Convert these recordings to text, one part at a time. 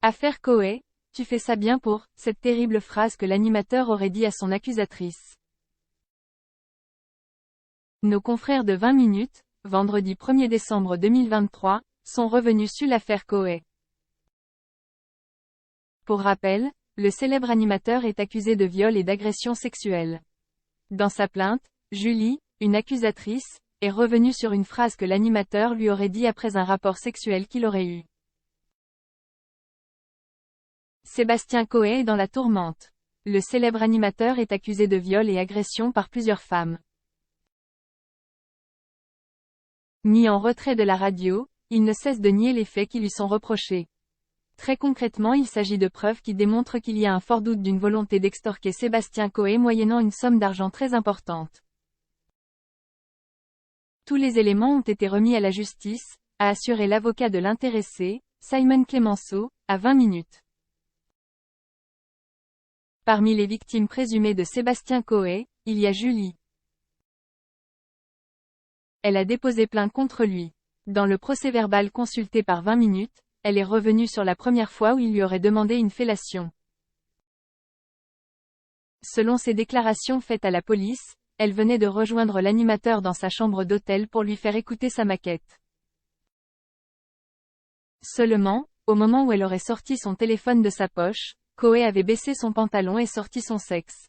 Affaire Koé, tu fais ça bien pour, cette terrible phrase que l'animateur aurait dit à son accusatrice. Nos confrères de 20 minutes, vendredi 1er décembre 2023, sont revenus sur l'affaire Koé. Pour rappel, le célèbre animateur est accusé de viol et d'agression sexuelle. Dans sa plainte, Julie, une accusatrice, est revenue sur une phrase que l'animateur lui aurait dit après un rapport sexuel qu'il aurait eu. Sébastien Koé est dans la tourmente. Le célèbre animateur est accusé de viol et agression par plusieurs femmes. Mis en retrait de la radio, il ne cesse de nier les faits qui lui sont reprochés. Très concrètement, il s'agit de preuves qui démontrent qu'il y a un fort doute d'une volonté d'extorquer Sébastien Koé moyennant une somme d'argent très importante. Tous les éléments ont été remis à la justice, a assuré l'avocat de l'intéressé, Simon Clemenceau, à 20 minutes. Parmi les victimes présumées de Sébastien Koé, il y a Julie. Elle a déposé plainte contre lui. Dans le procès-verbal consulté par 20 minutes, elle est revenue sur la première fois où il lui aurait demandé une fellation. Selon ses déclarations faites à la police, elle venait de rejoindre l'animateur dans sa chambre d'hôtel pour lui faire écouter sa maquette. Seulement, au moment où elle aurait sorti son téléphone de sa poche, Koé avait baissé son pantalon et sorti son sexe.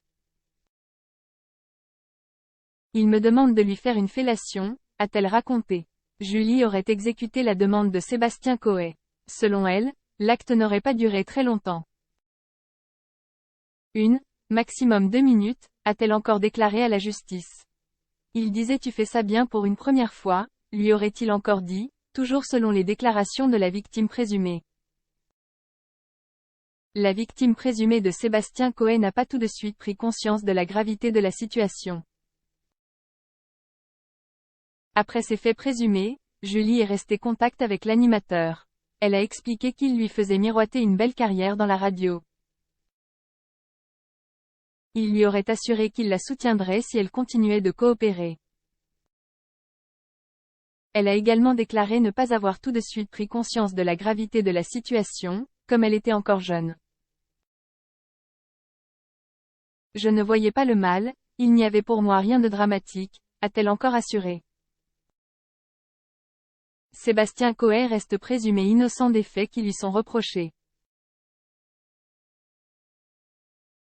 Il me demande de lui faire une fellation, a-t-elle raconté. Julie aurait exécuté la demande de Sébastien Koé. Selon elle, l'acte n'aurait pas duré très longtemps. Maximum 2 minutes, a-t-elle encore déclaré à la justice. Il disait tu fais ça bien pour une première fois, lui aurait-il encore dit, toujours selon les déclarations de la victime présumée. La victime présumée de Sébastien Koé n'a pas tout de suite pris conscience de la gravité de la situation. Après ces faits présumés, Julie est restée contact avec l'animateur. Elle a expliqué qu'il lui faisait miroiter une belle carrière dans la radio. Il lui aurait assuré qu'il la soutiendrait si elle continuait de coopérer. Elle a également déclaré ne pas avoir tout de suite pris conscience de la gravité de la situation, comme elle était encore jeune. Je ne voyais pas le mal, il n'y avait pour moi rien de dramatique, a-t-elle encore assuré. Sébastien Koé reste présumé innocent des faits qui lui sont reprochés.